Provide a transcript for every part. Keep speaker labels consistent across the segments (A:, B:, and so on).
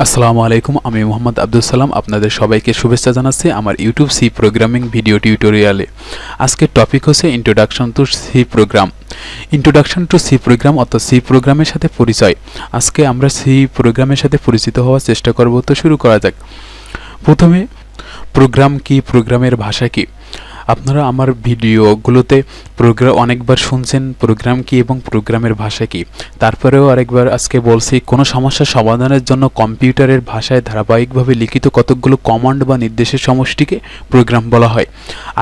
A: আসসালামু আলাইকুম, আমি মোহাম্মদ আব্দুস সালাম। আপনাদের সবাইকে শুভেচ্ছা জানাচ্ছি আমার ইউটিউব সি প্রোগ্রামিং ভিডিও টিউটোরিয়ালে। আজকের টপিক হচ্ছে introduction to C program. Introduction to C program অর্থাৎ সি প্রোগ্রামের সাথে পরিচয়। আজকে আমরা সি প্রোগ্রামের সাথে পরিচিত হওয়ার চেষ্টা করব। তো শুরু করা যাক। প্রথমে প্রোগ্রাম কি, প্রোগ্রামের ভাষা কি। আপনারা আমার ভিডিওগুলোতে অনেকবার শুনছেন প্রোগ্রাম কি এবং প্রোগ্রামের ভাষা কি। তারপরেও আরেকবার আজকে বলছি, কোনো সমস্যা সমাধানের জন্য কম্পিউটারের ভাষায় ধারাবাহিকভাবে লিখিত কতকগুলো কমান্ড বা নির্দেশের সমষ্টিকে প্রোগ্রাম বলা হয়।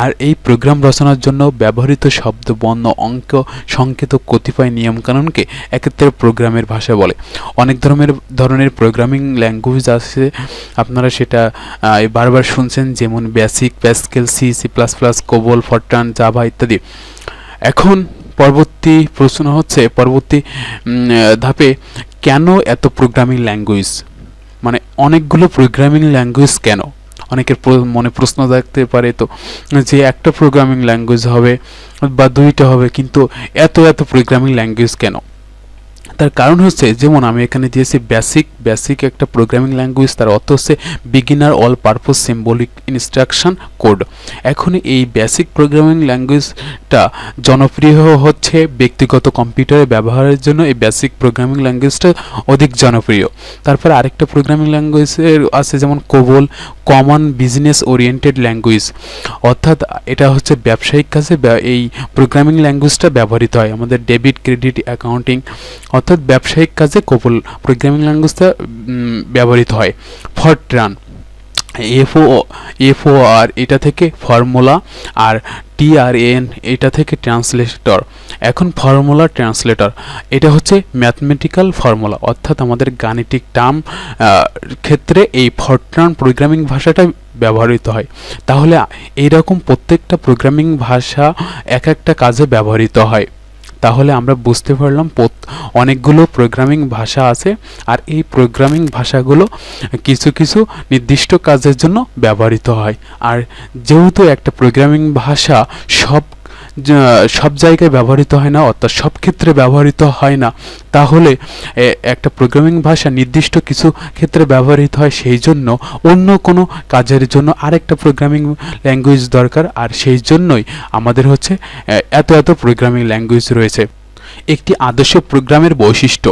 A: আর এই প্রোগ্রাম রচনার জন্য ব্যবহৃত শব্দ, বর্ণ, অঙ্ক, সংকেত, কতিপয় নিয়মকানুনকে একত্রে প্রোগ্রামের ভাষা বলে। অনেক ধরনের প্রোগ্রামিং ল্যাঙ্গুয়েজ আছে, আপনারা সেটা বারবার শুনছেন, যেমন BASIC, Pascal, C, C plus plus, COBOL, Fortran, Java ইত্যাদি। এখন পরবর্তী প্রশ্ন হচ্ছে, পরবর্তী ধাপে কেন এত প্রোগ্রামিং ল্যাঙ্গুয়েজ, মানে অনেকগুলো প্রোগ্রামিং ল্যাঙ্গুয়েজ কেন? অনেকের মনে প্রশ্ন থাকতে পারে তো, যে একটা প্রোগ্রামিং ল্যাঙ্গুয়েজ হবে বা দুইটা হবে, কিন্তু এত প্রোগ্রামিং ল্যাঙ্গুয়েজ কেন? তার কারণ হচ্ছে, যেমন আমি এখানে দিয়েছি বেসিক একটা প্রোগ্রামিং ল্যাঙ্গুয়েজ, তার অর্থ হচ্ছে beginner all purpose symbolic instruction code. এখন এই বেসিক প্রোগ্রামিং ল্যাঙ্গুয়েজটা জনপ্রিয় হচ্ছে ব্যক্তিগত কম্পিউটারে ব্যবহারের জন্য। এই বেসিক প্রোগ্রামিং ল্যাঙ্গুয়েজটা অধিক জনপ্রিয়। তারপর আরেকটা প্রোগ্রামিং ল্যাঙ্গুয়েজের আছে, যেমন COBOL, common business oriented language, অর্থাৎ এটা হচ্ছে ব্যবসায়িক কাজে এই প্রোগ্রামিং ল্যাঙ্গুয়েজটা ব্যবহৃত হয়। আমাদের ডেবিট, ক্রেডিট, অ্যাকাউন্টিং অর্থাৎ ব্যবসায়িক কাজে কোবল প্রোগ্রামিং ল্যাঙ্গুয়েজটা ব্যবহৃত হয়। ফরট্রান, এফও আর এটা থেকে ফর্মুলা, আর TRAN এটা থেকে ট্রান্সলেটর। এখন ফর্মুলা ট্রান্সলেটর এটা হচ্ছে ম্যাথমেটিক্যাল ফর্মুলা, অর্থাৎ আমাদের গাণিতিক টার্ম ক্ষেত্রে এই ফরট্রান প্রোগ্রামিং ভাষাটা ব্যবহৃত হয়। তাহলে এইরকম প্রত্যেকটা প্রোগ্রামিং ভাষা এক একটা কাজে ব্যবহৃত হয়। তাহলে আমরা বুঝতে পারলাম অনেকগুলো প্রোগ্রামিং ভাষা আছে, আর এই প্রোগ্রামিং ভাষাগুলো কিছু নির্দিষ্ট কাজের জন্য ব্যবহৃত হয়। আর যেহেতু একটা প্রোগ্রামিং ভাষা সব জায়গায় ব্যবহৃত হয় না, অর্থাৎ সব ক্ষেত্রে ব্যবহৃত হয় না, তাহলে একটা প্রোগ্রামিং ভাষা নির্দিষ্ট কিছু ক্ষেত্রে ব্যবহৃত হয়, সেই জন্য অন্য কোনো কাজের জন্য আরেকটা প্রোগ্রামিং ল্যাঙ্গুয়েজ দরকার। আর সেই জন্যই আমাদের হচ্ছে এত প্রোগ্রামিং ল্যাঙ্গুয়েজ রয়েছে। একটি আদর্শ প্রোগ্রামের বৈশিষ্ট্য।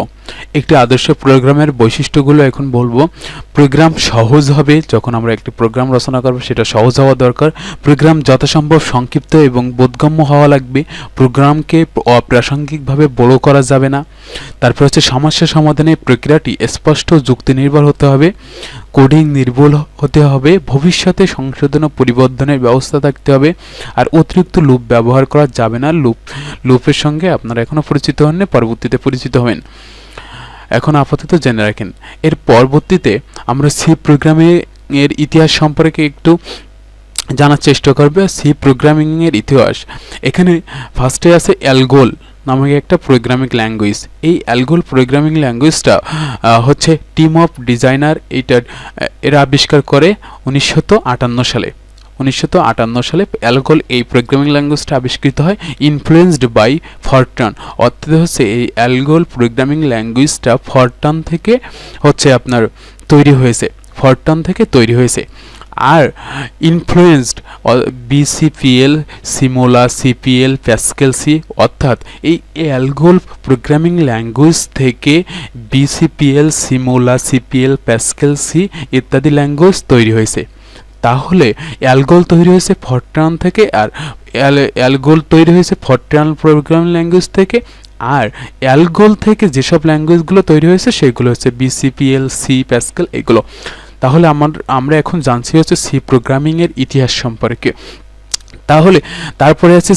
A: একটি আদর্শ প্রোগ্রামের বৈশিষ্ট্যগুলো এখন বলবো। প্রোগ্রাম সহজ হবে, যখন আমরা একটি প্রোগ্রাম রচনা করব সেটা সহজ হওয়া দরকার। প্রোগ্রাম যথাসম্ভব সংক্ষিপ্ত এবং বোধগম্য হওয়া লাগবে। প্রোগ্রামকে অপ্রাসঙ্গিকভাবে বড় করা যাবে না। তারপর হচ্ছে সমস্যা সমাধানের প্রক্রিয়াটি স্পষ্ট, যুক্তি নির্ভর হতে হবে। কোডিং নির্ভুল হতে হবে। ভবিষ্যতে সংশোধন ও পরিবর্তনের ব্যবস্থা থাকতে হবে। আর অতিরিক্ত লুপ ব্যবহার করা যাবে না। লুপের সঙ্গে আপনারা এখনও পরিচিত হননি, পরবর্তীতে পরিচিত হবেন। এখন আপাতত জেনে রাখেন। এর পরবর্তীতে আমরা সি প্রোগ্রামিংয়ের ইতিহাস সম্পর্কে একটু জানার চেষ্টা করবে। সি প্রোগ্রামিংয়ের ইতিহাস, এখানে ফার্স্টে আছে অ্যালগোল নামক একটা প্রোগ্রামিং ল্যাঙ্গুয়েজ। এই অ্যালগোল প্রোগ্রামিং ল্যাঙ্গুয়েজটা হচ্ছে টিম অফ ডিজাইনার এরা আবিষ্কার করে 1958 সালে। 1958 সালে অ্যালগোল এই প্রোগ্রামিং ল্যাঙ্গুয়েজটা আবিষ্কৃত হয়, ইনফ্লুয়েন্সড বাই ফরট্রান। অর্থাৎ হচ্ছে এই অ্যালগোল প্রোগ্রামিং ল্যাঙ্গুয়েজটা ফরট্রান থেকে হচ্ছে আপনার তৈরি হয়েছে। আর influenced BCPL, Simula, CPL, Pascal C, অর্থাৎ এই অ্যালগোল প্রোগ্রামিং ল্যাঙ্গুয়েজ থেকে BCPL, Simula, CPL, Pascal C ইত্যাদি ল্যাঙ্গুয়েজ তৈরি হয়েছে। তাহলে অ্যালগোল তৈরি হয়েছে ফরট্রান থেকে, আর অ্যালগোল তৈরি হয়েছে ফরট্রান প্রোগ্রামিং ল্যাঙ্গুয়েজ থেকে। আর অ্যালগোল থেকে যেসব ল্যাঙ্গুয়েজগুলো তৈরি হয়েছে সেগুলো হচ্ছে BCPL, সি, প্যাসকেল এগুলো। তাহলে আমরা এখন জানছি হচ্ছে সি প্রোগ্রামিংয়ের ইতিহাস সম্পর্কে। তাহলে তারপরে আছে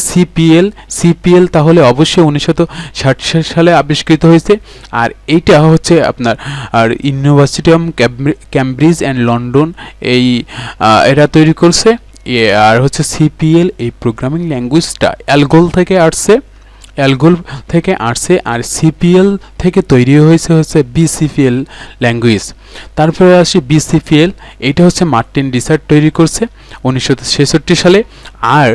A: সিপিএল তাহলে অবশ্যই 1960 সালে আবিষ্কৃত হয়েছে। আর এইটা হচ্ছে আপনার university of Cambridge and London এরা তৈরি করছে। আর হচ্ছে সিপিএল এই প্রোগ্রামিং ল্যাঙ্গুয়েজটা অ্যালগোল থেকে আসছে, আর সিপিএল থেকে তৈরি হয়েছে হচ্ছে BCPL ল্যাঙ্গুয়েজ। তারপরে আসে BCPL, এটা হচ্ছে মার্টিন রিচার্ড তৈরি করছে 1966 সালে। আর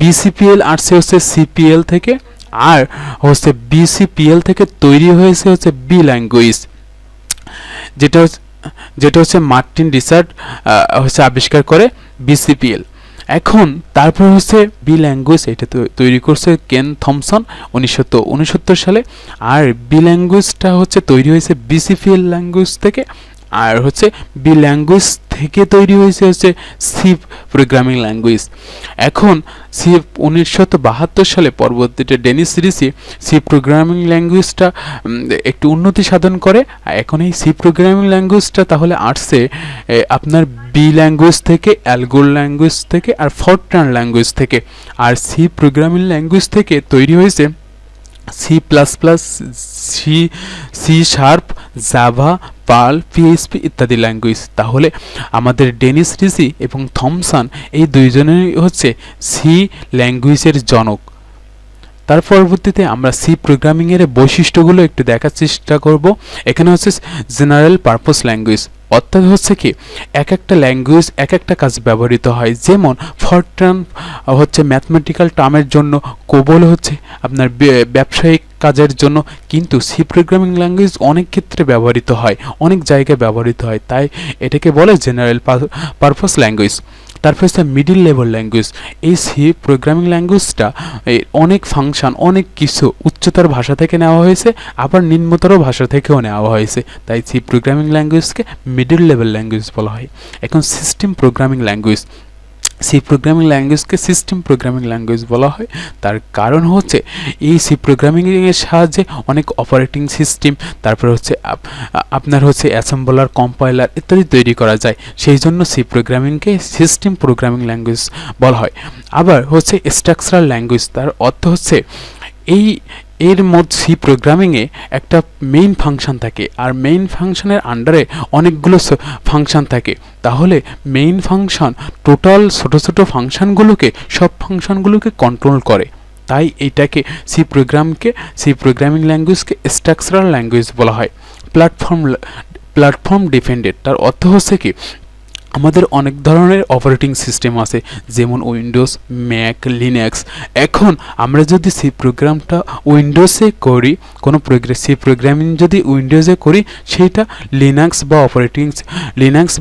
A: BCPL আসছে হচ্ছে CPL থেকে, আর হচ্ছে BCPL থেকে তৈরি হয়েছে হচ্ছে B ল্যাঙ্গুয়েজ, যেটা যেটা হচ্ছে মার্টিন রিচার্ড হচ্ছে আবিষ্কার করে বিসিপিএল। এখন তারপর হচ্ছে বি ল্যাঙ্গুয়েজ, এটা তৈরি করছে কেন থমসন 1969 সালে। আর বি ল্যাঙ্গুয়েজটা হচ্ছে তৈরি হয়েছে বিসিপিএল ল্যাঙ্গুয়েজ থেকে। আর হচ্ছে বি ল্যাঙ্গুয়েজ থেকে তৈরি হয়েছে হচ্ছে সি প্রোগ্রামিং ল্যাঙ্গুয়েজ। এখন সি 1972 সালে পরবর্তীতে ডেনিস রিসি সি প্রোগ্রামিং ল্যাঙ্গুয়েজটা একটু উন্নতি সাধন করে। এখন এই সি প্রোগ্রামিং ল্যাঙ্গুয়েজটা তাহলে আসছে আপনার বি ল্যাঙ্গুয়েজ থেকে, অ্যালগোর ল্যাঙ্গুয়েজ থেকে, আর ফরট্রান ল্যাঙ্গুয়েজ থেকে। আর সি প্রোগ্রামিং ল্যাঙ্গুয়েজ থেকে তৈরি হয়েছে C plus plus, C sharp, Java, Perl, PHP ইত্যাদি ল্যাঙ্গুয়েজ। তাহলে আমাদের ডেনিস রিসি এবং থমসন এই দুইজনেরই হচ্ছে সি ল্যাঙ্গুয়েজের জনক। তার পরবর্তীতে আমরা সি প্রোগ্রামিংয়ের বৈশিষ্ট্যগুলো একটু দেখার চেষ্টা করব। এখানে হচ্ছে জেনারেল পারপোজ ল্যাঙ্গুয়েজ, অর্থাৎ হচ্ছে কি এক একটা ল্যাঙ্গুয়েজ এক একটা কাজ ব্যবহৃত হয়। যেমন ফরট্রান হচ্ছে ম্যাথমেটিক্যাল টার্মের জন্য, কোবল হচ্ছে আপনার ব্যবসায়িক কাজের জন্য, কিন্তু সি প্রোগ্রামিং ল্যাঙ্গুয়েজ অনেক ক্ষেত্রে ব্যবহৃত হয়, অনেক জায়গায় ব্যবহৃত হয়, তাই এটাকে বলে জেনারেল পারপোজ ল্যাঙ্গুয়েজ। তারপর হচ্ছে মিডিল লেভেল ল্যাঙ্গুয়েজ। এই সি প্রোগ্রামিং ল্যাঙ্গুয়েজটা অনেক ফাংশন, অনেক কিছু উচ্চতর ভাষা থেকে নেওয়া হয়েছে, আবার নিম্নতর ভাষা থেকেও নেওয়া হয়েছে, তাই সি প্রোগ্রামিং ল্যাঙ্গুয়েজকে মিডিল লেভেল ল্যাঙ্গুয়েজ বলা হয়। এখন system programming language, C programming ল্যাঙ্গুয়েজকে সিস্টেম প্রোগ্রামিং ল্যাঙ্গুয়েজ বলা হয়। তার কারণ হচ্ছে এই সি প্রোগ্রামিংয়ের সাহায্যে অনেক অপারেটিং সিস্টেম, তারপর হচ্ছে আপনার হচ্ছে অ্যাসেম্বলার, কম্পাইলার ইত্যাদি তৈরি করা যায়, সেই জন্য সি প্রোগ্রামিংকে সিস্টেম প্রোগ্রামিং ল্যাঙ্গুয়েজ বলা হয়। আবার হচ্ছে স্ট্রাকচারাল ল্যাঙ্গুয়েজ, তার অর্থ হচ্ছে এর মধ্যে সি প্রোগ্রামিংয়ে একটা মেইন ফাংশন থাকে, আর মেইন ফাংশনের আন্ডারে অনেকগুলো ফাংশন থাকে। তাহলে মেইন ফাংশন টোটাল ছোট ছোট ফাংশনগুলোকে, সব ফাংশনগুলোকে কন্ট্রোল করে, তাই এইটাকে সি প্রোগ্রামিং ল্যাঙ্গুয়েজকে স্ট্রাকচারাল ল্যাঙ্গুয়েজ বলা হয়। প্ল্যাটফর্ম ডিপেন্ডেন্ট, তার অর্থ হচ্ছে কি আমাদের অনেক ধরনের অপারেটিং সিস্টেম আছে, যেমন উইন্ডোজ, ম্যাক, লিনাক্স। এখন আমরা যদি সি প্রোগ্রামটা উইন্ডোজে করি, কোনো সি প্রোগ্রামিং যদি উইন্ডোজে করি, সেইটা লিনাক্স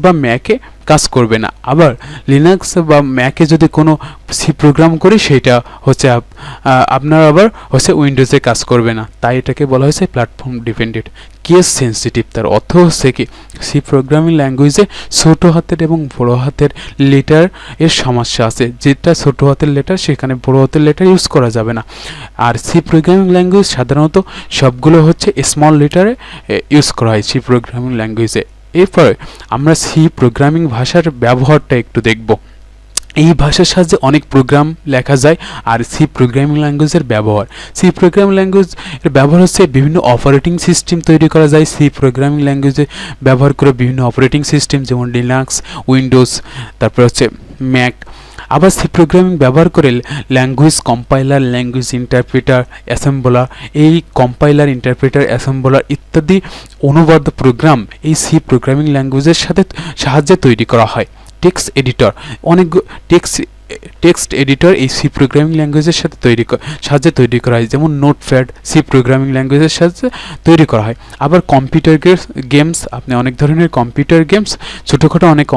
A: বা ম্যাকে কাজ করবে না। আবার লিনাক্স বা ম্যাকে যদি কোনো সি প্রোগ্রাম করি, সেটা হচ্ছে আপনার আবার হচ্ছে উইন্ডোজে কাজ করবে না, তাই এটাকে বলা হয়েছে প্ল্যাটফর্ম ডিপেন্ডেন্ট। কেস সেন্সিটিভ, তার অর্থ হচ্ছে কি সি প্রোগ্রামিং ল্যাঙ্গুয়েজে ছোট হাতের এবং বড় হাতের লেটার এর সমস্যা আছে, যেটা ছোট হাতের লেটার সেখানে বড় হাতের লেটার ইউজ করা যাবে না। আর সি প্রোগ্রামিং ল্যাঙ্গুয়েজ সাধারণত সবগুলো হচ্ছে স্মল লেটারে ইউজ করা হয় সি প্রোগ্রামিং ল্যাঙ্গুয়েজে। এরপরে আমরা সি প্রোগ্রামিং ভাষার ব্যবহারটা একটু দেখব। এই ভাষার সাহায্যে অনেক প্রোগ্রাম লেখা যায়। আর সি প্রোগ্রামিং ল্যাঙ্গুয়েজের ব্যবহার, সি প্রোগ্রামিং ল্যাঙ্গুয়েজের ব্যবহার হচ্ছে বিভিন্ন অপারেটিং সিস্টেম তৈরি করা যায় সি প্রোগ্রামিং ল্যাঙ্গুয়েজে ব্যবহার করে, বিভিন্ন অপারেটিং সিস্টেম যেমন লিনাক্স, উইন্ডোজ, তারপর হচ্ছে ম্যাক। আবার সি প্রোগ্রামিং ব্যবহার করে language compiler, language interpreter, assembler, এই কম্পাইলার, ইন্টারপ্রেটার, অ্যাসেম্বলার ইত্যাদি অনুবাদ প্রোগ্রাম এই সি প্রোগ্রামিং ল্যাঙ্গুয়েজের সাহায্যে তৈরি করা হয়। টেক্সট এডিটর, অনেক টেক্সট এডিটর এই সি প্রোগ্রামিং ল্যাঙ্গুয়েজের সাহায্যে তৈরি করা হয়, যেমন নোটপ্যাড সি প্রোগ্রামিং ল্যাঙ্গুয়েজের সাহায্যে তৈরি করা হয়। আবার কম্পিউটার গেমস, আপনি অনেক ধরনের কম্পিউটার গেমস, ছোটোখাটো অনেক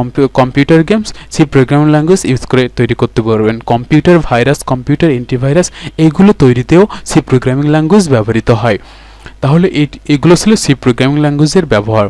A: computer games C programming language use করে তৈরি করতে পারবেন। কম্পিউটার ভাইরাস, কম্পিউটার অ্যান্টিভাইরাস এইগুলো তৈরিতেও সি প্রোগ্রামিং ল্যাঙ্গুয়েজ ব্যবহৃত হয়। তাহলে এগুলো ছিল সি প্রোগ্রামিং ল্যাঙ্গুয়েজের ব্যবহার।